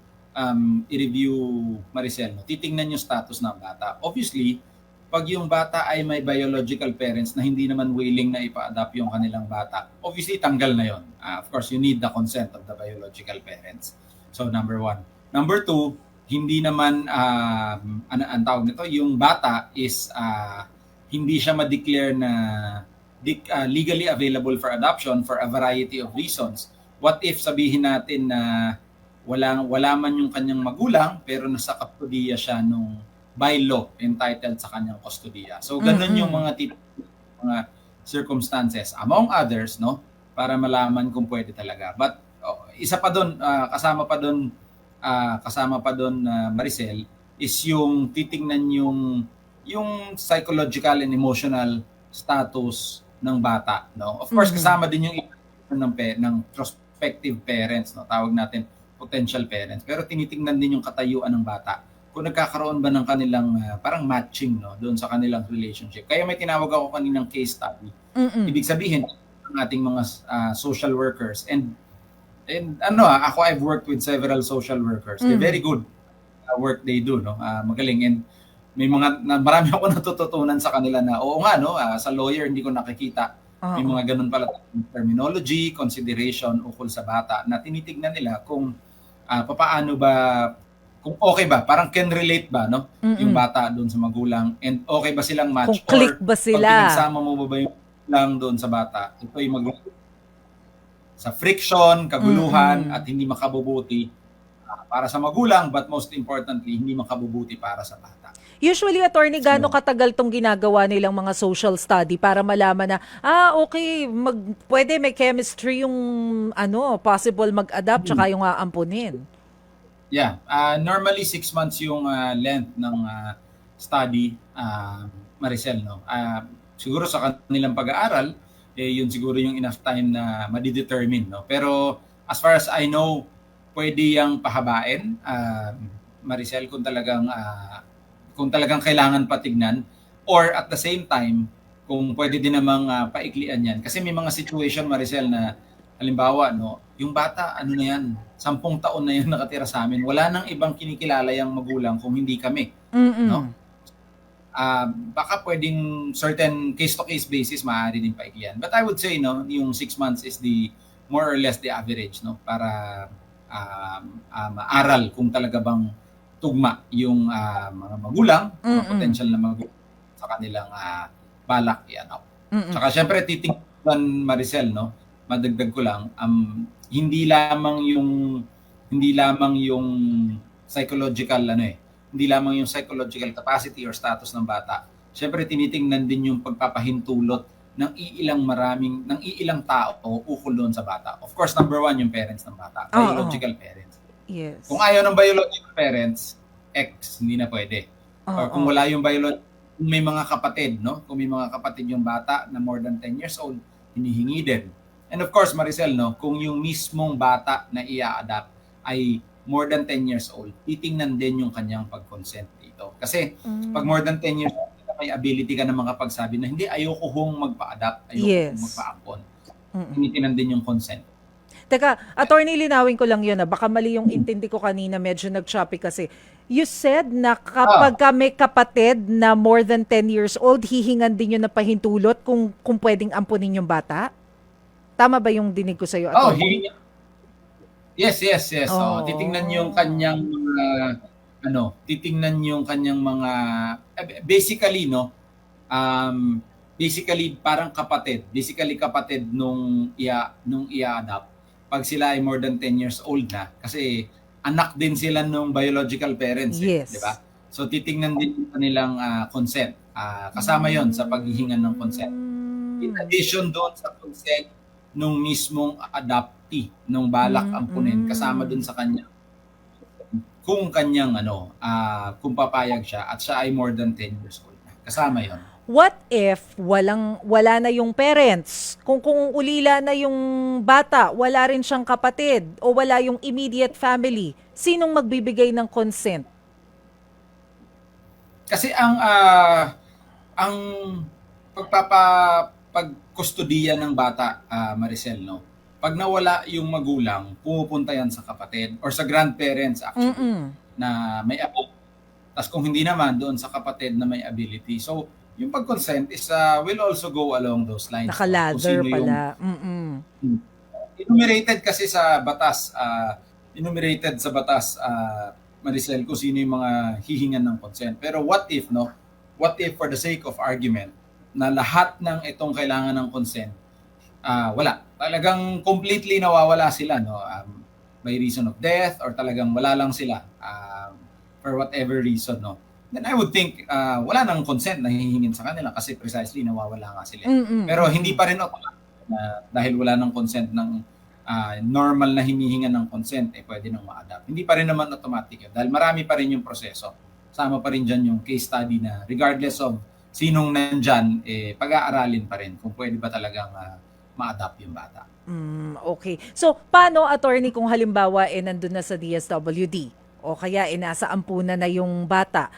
Maricel, no, titingnan yung status ng bata. Obviously, pag yung bata ay may biological parents na hindi naman willing na ipa-adopt yung kanilang bata, obviously tanggal na yon. Of course, you need the consent of the biological parents. So number 1. Number 2, hindi naman ang tawag nito, yung bata is hindi siya ma-declare na legally available for adoption for a variety of reasons. What if sabihin natin na wala man yung kanyang magulang pero nasa kustodiya siya nung by law entitled sa kanyang kustodiya. So ganun yung mga mga circumstances among others, no, para malaman kung pwede talaga. But isa pa doon, kasama pa doon Maricel, is yung titingnan yung psychological and emotional status ng bata, no. Of course, kasama din yung ng prospective parents, no, tawag natin potential parents. Pero tinitingnan din yung katayuan ng bata kung nagkakaroon ba ng kanilang parang matching, no, doon sa kanilang relationship. Kaya may tinawag ako kaninang case study. Ibig sabihin, ang ating mga social workers and ako, I've worked with several social workers. They're very good work they do, no. Magaling, and may marami ako natututunan sa kanila na oo nga, no, sa lawyer hindi ko nakikita. May mga ganun pala terminology, consideration ukol sa bata na tinitignan nila kung papaano ba, kung okay ba, parang can relate ba, no, yung bata doon sa magulang, and okay ba silang match, Kung click ba pag sila. pinagsama mo ba yung lang doon sa bata, ito ay sa friction, kaguluhan, at hindi makabubuti para sa magulang, but most importantly, hindi makabubuti para sa bata. Usually, attorney, gaano katagal tong ginagawa nilang mga social study para malaman na, okay, pwede may chemistry yung possible mag-adapt tsaka yung aampunin? Yeah, normally 6 months yung length ng study, Maricel, no. Siguro sa kanilang pag-aaral, yun siguro yung enough time na madidetermine, no? Pero as far as I know, pwede yang pahabain, Maricel, kung talagang kailangan patignan, or at the same time, kung pwede din namang paiklian yan. Kasi may mga situation, Maricel, na halimbawa, no, yung bata, ano na yan, 10 taon na yan nakatira sa amin. Wala nang ibang kinikilala yung magulang kung hindi kami. No? Baka pwedeng certain case-to-case basis maaari din paiklian. But I would say, no, yung 6 months is the more or less the average, no, para maaral kung talaga bang tugma yung mga magulang, mga potential na magulang sa kanilang balak i-anak. Saka syempre titingnan, Maricel, no, madagdag ko lang, hindi lamang yung psychological hindi lamang yung psychological capacity or status ng bata. Syempre tinitingnan din yung pagpapahintulot ng iilang tao ukol doon sa bata. Of course, number 1 yung parents ng bata, biological parents. Yes. Kung ayaw ng biological parents, hindi na pwede. Or kung wala yung kung may mga kapatid, no? Kung may mga kapatid yung bata na more than 10 years old, hinihingi din. And of course, Maricel, no, kung yung mismong bata na i-adapt ay more than 10 years old, titingnan din yung kanyang pag-consent dito. Kasi pag more than 10 years old, may ability ka na makapagsabi na hindi, ayoko hong magpa-adapt, ayoko hong magpa-ampon. Tinitingnan din yung consent. Teka, attorney, linawin ko lang yun. Baka mali yung intindi ko kanina, medyo nag-choppy kasi. You said na kapag may kapatid na more than 10 years old, hihingan din yun na pahintulot kung pwedeng ampunin yung bata? Tama ba yung dinig ko sa'yo, attorney? Yes. Titingnan yung kanyang mga basically, no, basically parang kapatid, nung i-adapt pag sila ay more than 10 years old na, kasi anak din sila nung biological parents, yes. Di ba? So titingnan din yung kanilang consent. Kasama 'yon sa paghihingan ng consent. In addition doon sa consent nung mismong adoptee nung balak ampunin, kasama dun sa kanya kung kung papayag siya at siya ay more than 10 years old na. Kasama 'yon. What if wala na yung parents? Kung ulila na yung bata, wala rin siyang kapatid o wala yung immediate family, sinong magbibigay ng consent? Kasi ang pagkustudiya ng bata, Maricel, no, pag nawala yung magulang, pumupunta yan sa kapatid or sa grandparents actually na may apo. Tapos kung hindi naman, doon sa kapatid na may ability. So, yung pag-consent is will also go along those lines. Naka-ladder pala. Enumerated kasi sa batas, Maricel, kung sino yung mga hihingan ng consent. Pero what if, no? What if for the sake of argument, na lahat ng itong kailangan ng consent, wala. Talagang completely nawawala sila, no? By reason of death or talagang wala lang sila for whatever reason, no? Then I would think wala nang consent na hihingin sa kanila kasi precisely nawawala nga sila. Pero hindi pa rin automatic dahil wala nang consent ng normal na hinihingan ng consent, pwede nang ma-adapt. Hindi pa rin naman automatic yun dahil marami pa rin yung proseso. Sama pa rin dyan yung case study na regardless of sinong nandyan, pag-aaralin pa rin kung pwede ba talagang ma-adapt yung bata. Okay. So, paano, attorney, kung halimbawa nandun na sa DSWD o kaya nasa ampunan na yung bata,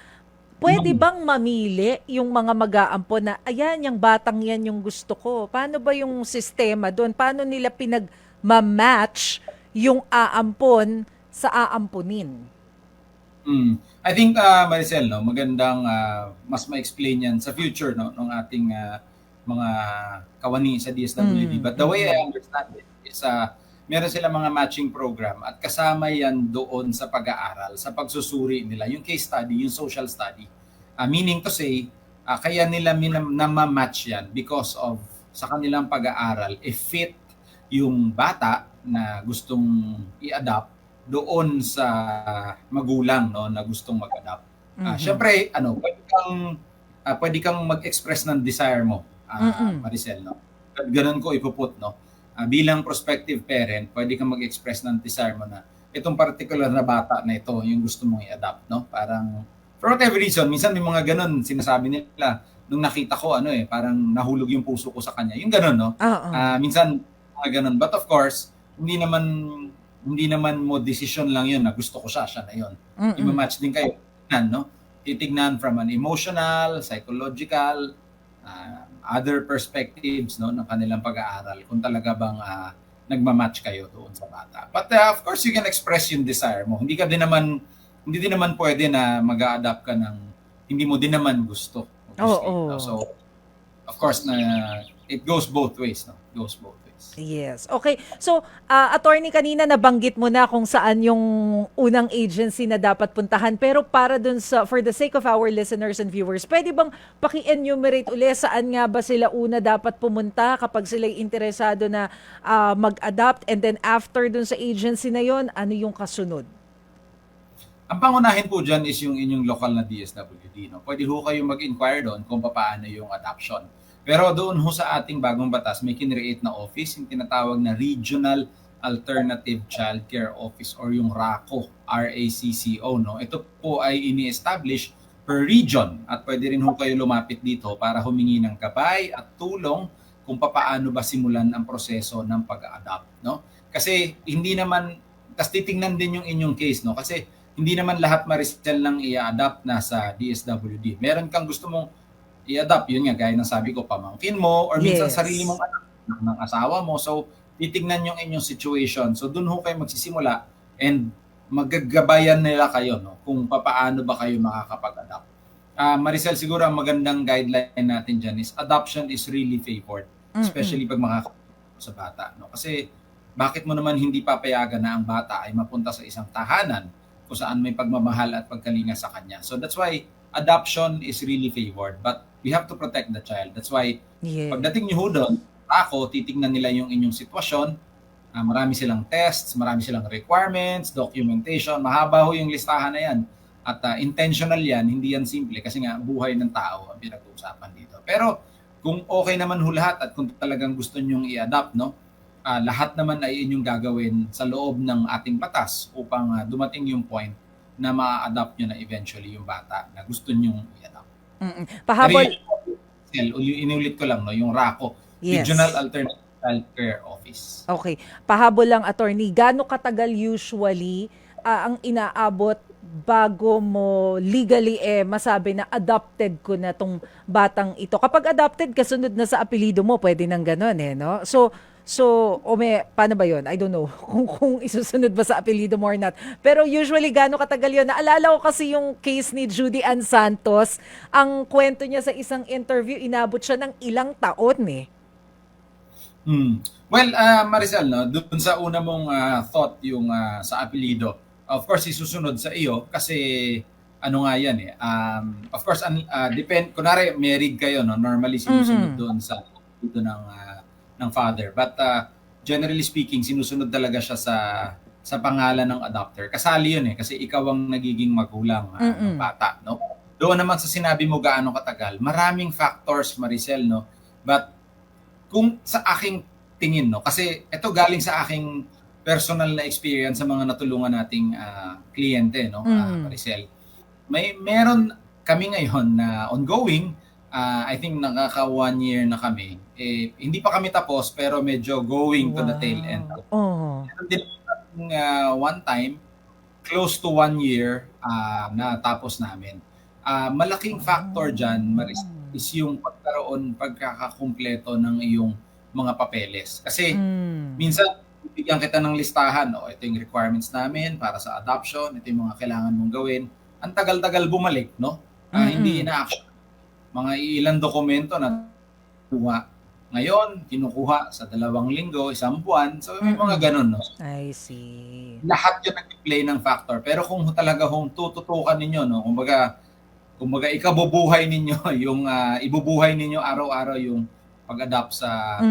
pwede bang mamili yung mga mag-aampon na, ayan, yung batang yan yung gusto ko? Paano ba yung sistema doon? Paano nila pinag-match yung aampon sa aampunin? I think, Maricel, no, magandang mas ma-explain yan sa future, no, ng ating mga kawani sa DSWD. But the way I understand it is meron sila mga matching program at kasama yan doon sa pag-aaral, sa pagsusuri nila, yung case study, yung social study. Meaning to say, kaya nila na-match yan because of sa kanilang pag-aaral, fit yung bata na gustong i-adopt doon sa magulang, no, na gustong mag-adopt. Syempre, pwede kang mag-express ng desire mo, Maricel, no? Ganun ko ipuput, no? Bilang prospective parent, pwede kang mag-express ng desire mo na itong particular na bata na ito, yung gusto mong i-adopt, no? Parang, for whatever reason, minsan may mga ganun, sinasabi nila, nung nakita ko parang nahulog yung puso ko sa kanya. Yung gano'n, no? Oo. Minsan mga gano'n. But of course, hindi naman mo decision lang 'yun na gusto ko siya na 'yun. Ima-match din kayo, no? Titignan from an emotional, psychological, other perspectives, no, ng kanilang pag-aaral kung talaga bang nagma-match kayo doon sa bata. But of course, you can express yung desire mo. Hindi din naman pwede na mag-a-adapt ka ng hindi mo din naman gusto. Obviously, Oo. no? So, of course, it goes both ways, no? It goes both ways. Yes. Okay. So, attorney, kanina nabanggit mo na kung saan yung unang agency na dapat puntahan. Pero para dun for the sake of our listeners and viewers, pwede bang paki-enumerate uli saan nga ba sila una dapat pumunta kapag sila'y interesado na mag-adapt, and then after dun sa agency na yon, ano yung kasunod? Ang pangunahin po dyan is yung inyong local na DSWD. No? Pwede ho kayo mag-inquire doon kung paano yung adoption. Pero doon ho sa ating bagong batas, may kinreate na office, yung tinatawag na Regional Alternative Child Care Office or yung RACCO, RACCO. No? Ito po ay ini-establish per region at pwede rin ho kayo lumapit dito para humingi ng gabay at tulong kung paano ba simulan ang proseso ng pag-adopt. No? Kasi titingnan din yung inyong case. No? Kasi hindi naman lahat Maricel lang i-adapt na sa DSWD. Meron kang gusto mong i-adapt, yun nga, gaya ng sabi ko, pamangkin mo, or minsan Yes. sarili mong anak ng asawa mo. So, titignan yung inyong situation. So, dun ho kayo magsisimula and magagabayan nila kayo, no, kung paano ba kayo makakapag-adapt. Maricel, siguro ang magandang guideline natin dyan is adoption is really favored, especially pag makakapag sa bata. No? Kasi, bakit mo naman hindi papayagan na ang bata ay mapunta sa isang tahanan kung saan may pagmamahal at pagkalinga sa kanya. So, that's why adoption is really favored. But we have to protect the child. That's why Yes. pagdating nyo ho doon, titignan nila yung inyong sitwasyon. Marami silang tests, marami silang requirements, documentation. Mahaba ho yung listahan na yan. At intentional yan, hindi yan simple kasi nga buhay ng tao ang pinag-uusapan dito. Pero kung okay naman ho lahat at kung talagang gusto nyong i-adopt, no, lahat naman ay inyong gagawin sa loob ng ating batas upang dumating yung point na ma-adopt nyo na eventually yung bata na gusto nyong i-adopt. Pahabol. Inulit ko lang, no, yung RACCO, Yes. Regional Alternative Child Care Office. Okay. Pahabol lang, attorney. Gaano katagal usually ang inaabot bago mo legally masabi na adopted ko na tong batang ito? Kapag adopted, kasunod na sa apelido mo, pwede nang ganun no? Paano ba yun? I don't know kung isusunod ba sa apelido mo or not. Pero usually, gaano katagal yun? Naalala ko kasi yung case ni Judy Ann Santos. Ang kwento niya sa isang interview, inabot siya ng ilang taon Well, Maricel, no, dun sa una mong thought yung sa apelido, of course, isusunod sa iyo kasi ano nga yan of course, kunwari married kayo, no, normally sinusunod doon sa apelido ng father. But generally speaking, sinusunod talaga siya sa pangalan ng adopter. Kasali yun kasi ikaw ang nagiging magulang ng bata, no? Doon naman sa sinabi mo gaano katagal, maraming factors, Maricel, no? But kung sa aking tingin, no, kasi ito galing sa aking personal na experience sa mga natulungan nating kliyente, no, Maricel. Meron kami ngayon na ongoing, I think nakaka 1 year na kami. Hindi pa kami tapos pero medyo going to the tail end. Meron din one time, close to 1 year na tapos namin. Malaking factor dyan, Maricel, is yung pagkakakumpleto ng iyong mga papeles. Kasi minsan, bigyan kita ng listahan, ito yung requirements namin para sa adoption, ito yung mga kailangan mong gawin. Ang tagal-tagal bumalik, no? Hindi ina-action. Mga ilang dokumento na kuha ngayon, kinukuha sa 2 linggo, 1 buwan. So, may mga ganun, no? I see. Lahat yun nag-play ng factor. Pero kung talaga tututukan ninyo, no? Kumbaga ikabubuhay ninyo yung ibubuhay ninyo araw-araw yung pag-adopt sa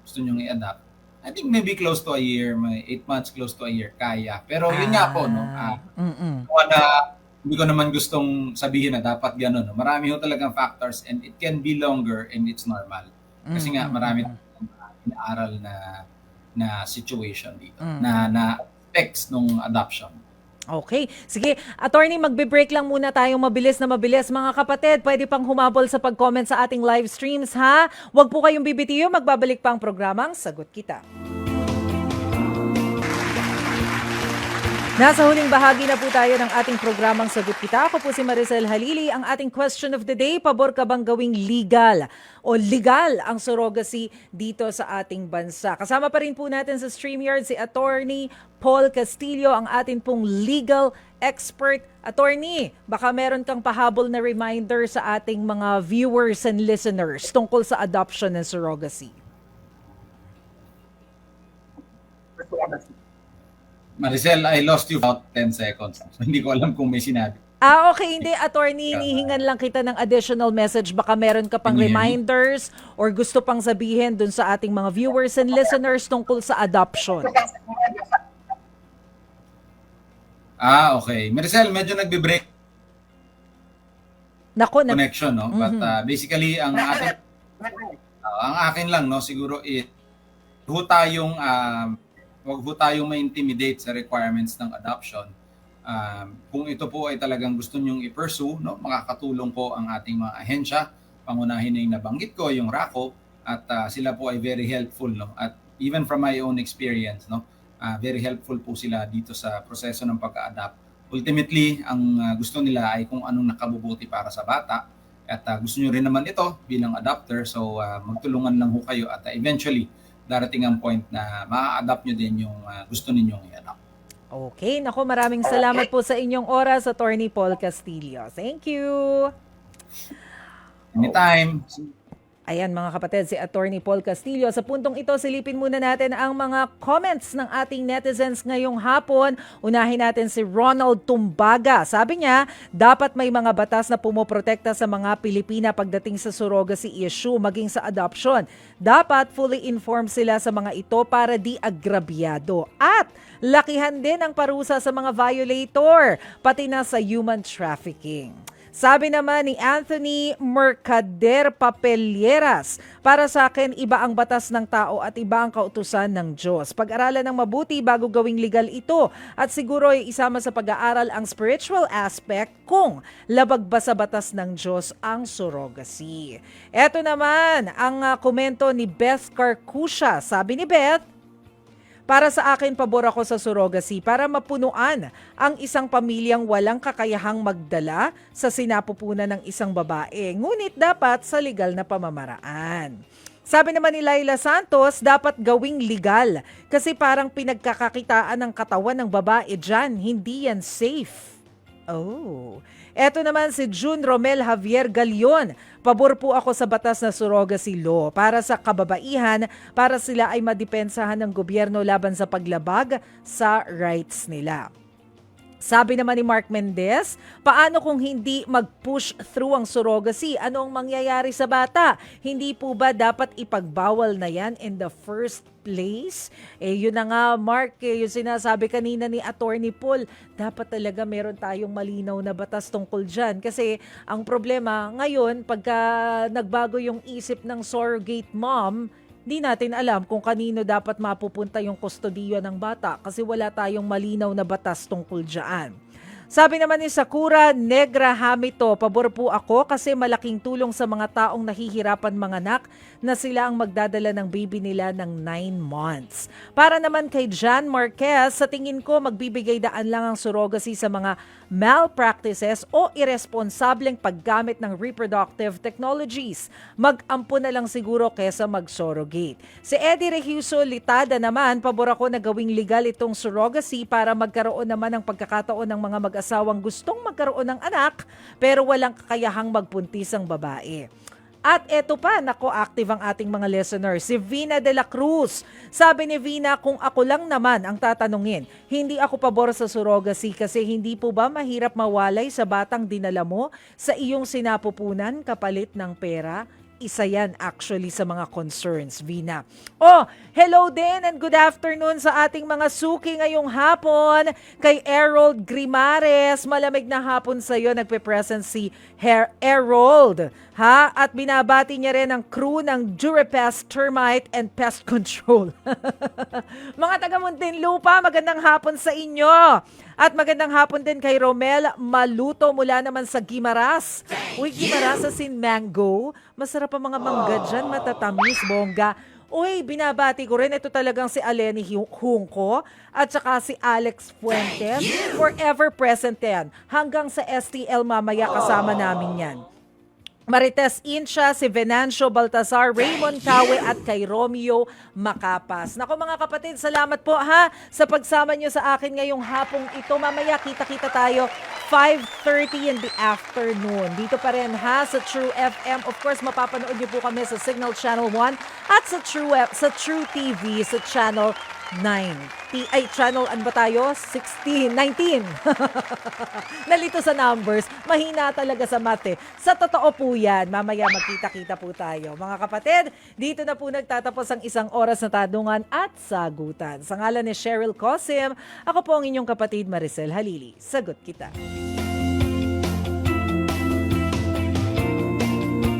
gusto niyo i-adopt. I think maybe close to a year, may 8 months, close to a year, kaya. Pero yun nga po, no? Hindi ko naman gustong sabihin na dapat gano'n. No? Marami ho talagang factors and it can be longer and it's normal. Kasi nga marami inaaral na situation dito na effects nung adoption. Okay. Sige, attorney, magbe-break lang muna tayong mabilis na mabilis. Mga kapatid, pwede pang humabol sa pag-comment sa ating live streams, ha? Huwag po kayong bibitiyo, magbabalik pa ang programang Sagot Kita. Nasa huling bahagi na po tayo ng ating programang Sagot Kita. Ako po si Maricel Halili. Ang ating question of the day, pabor ka bang gawing legal o legal ang surrogacy dito sa ating bansa? Kasama pa rin po natin sa StreamYard si Attorney Paul Castillo, ang ating pong legal expert. Attorney, baka meron kang pahabol na reminder sa ating mga viewers and listeners tungkol sa adoption and surrogacy. Maricel, I lost you about 10 seconds. So, hindi ko alam kung may sinabi. Okay, hindi, attorney, hinihingan lang kita ng additional message. Baka meron ka pang Can you hear me? reminders or gusto pang sabihin dun sa ating mga viewers and listeners tungkol sa adoption. Okay. Maricel, medyo nagbe-break Nako, connection, no? But basically, ang akin lang, no, siguro wag ho tayong ma-intimidate sa requirements ng adoption. Kung ito po ay talagang gusto nyong i-pursue, no, makakatulong po ang ating mga ahensya. Pangunahin na yung nabanggit ko, yung RACO, at sila po ay very helpful, no? At even from my own experience, no, very helpful po sila dito sa proseso ng pagka-adopt. Ultimately, ang gusto nila ay kung anong nakabubuti para sa bata. At gusto nyo rin naman ito bilang adopter, so magtulungan lang ho kayo at eventually, darating ang point na ma-adapt nyo din yung gusto ninyong i-adopt. Okay, nako, maraming salamat po sa inyong oras, Attorney Paul Castillo. Thank you. Anytime. Ayan mga kapatid, si Attorney Paul Castillo. Sa puntong ito, silipin muna natin ang mga comments ng ating netizens ngayong hapon. Unahin natin si Ronald Tumbaga. Sabi niya, dapat may mga batas na pumoprotekta sa mga Pilipina pagdating sa surrogacy issue, maging sa adoption. Dapat fully informed sila sa mga ito para di agrabyado. At lakihan din ang parusa sa mga violator, pati na sa human trafficking. Sabi naman ni Anthony Mercader Papelieras, para sa akin, iba ang batas ng tao at iba ang kautusan ng Diyos. Pag-aralan ng mabuti bago gawing legal ito at siguro ay isama sa pag-aaral ang spiritual aspect kung labag ba sa batas ng Diyos ang surrogacy. Ito naman ang komento ni Beth Carcusia. Sabi ni Beth, para sa akin, pabor ako sa surrogacy para mapunuan ang isang pamilyang walang kakayahang magdala sa sinapupunan ng isang babae. Ngunit dapat sa legal na pamamaraan. Sabi naman ni Laila Santos, dapat gawing legal kasi parang pinagkakakitaan ng katawan ng babae dyan. Hindi yan safe. Oh. Eto naman si June Romel Javier Galion. Pabor po ako sa batas na surrogacy law para sa kababaihan, para sila ay madepensahan ng gobyerno laban sa paglabag sa rights nila. Sabi naman ni Mark Mendez, paano kung hindi mag-push through ang surrogacy? Ano ang mangyayari sa bata? Hindi po ba dapat ipagbawal na yan in the first place? Yun na nga, Mark, yung sinasabi kanina ni Attorney Paul, dapat talaga meron tayong malinaw na batas tungkol dyan. Kasi ang problema ngayon, pagka nagbago yung isip ng surrogate mom, di natin alam kung kanino dapat mapupunta yung kustodiya ng bata kasi wala tayong malinaw na batas tungkol dyan. Sabi naman ni Sakura Negra Hamito, pabor po ako kasi malaking tulong sa mga taong nahihirapan manganak na sila ang magdadala ng baby nila ng 9 months. Para naman kay Jan Marquez, sa tingin ko magbibigay daan lang ang surrogacy sa mga malpractices o irresponsableng paggamit ng reproductive technologies. Mag-ampo na lang siguro kesa mag-surrogate. Si Eddie Rehuso Litada naman, pabor ako na gawing legal itong surrogacy para magkaroon naman ng pagkakataon ng mga mag-asawang gustong magkaroon ng anak pero walang kakayahang magpuntis ang babae. At eto pa, nako, active ang ating mga listeners. Si Vina de la Cruz. Sabi ni Vina, kung ako lang naman ang tatanungin, hindi ako pabor sa surrogacy kasi hindi po ba mahirap mawalay sa batang dinala mo sa iyong sinapupunan kapalit ng pera? Isa yan actually sa mga concerns, Vina. Oh, hello din and good afternoon sa ating mga suki ngayong hapon. Kay Harold Grimares, malamig na hapon sa iyo, nagpe-present si Harold. Ha? At binabati niya rin ang crew ng Durapest Termite and Pest Control. Mga taga Muntinlupa, magandang hapon sa inyo. At magandang hapon din kay Romel Maluto mula naman sa Guimaras. Uy, Guimaras sa Mango. Masarap ang mga mangga dyan, matatamis, bongga. Uy, binabati ko rin. Ito talagang si Aleni Hungko at saka si Alex Fuentes. Forever present yan. Hanggang sa STL mamaya kasama namin yan. Marites Incha, si Venancio Baltazar, Raymond Kawe at kay Romeo Macapas. Nako mga kapatid, salamat po ha sa pagsama nyo sa akin ngayong hapong ito. Mamaya kita-kita tayo 5:30 in the afternoon. Dito pa rin ha sa True FM. Of course, mapapanood nyo po kami sa Signal Channel 1 at sa True TV sa Channel 9. Channel, ano ba tayo? 16, 19. Nalito sa numbers. Mahina talaga sa mate. Sa totoo po yan. Mamaya magkita-kita po tayo. Mga kapatid, dito na po nagtatapos ang isang oras na tanungan at sagutan. Sa ngalan ni Cheryl Cosim, ako po ang inyong kapatid Maricel Halili. Sagot kita.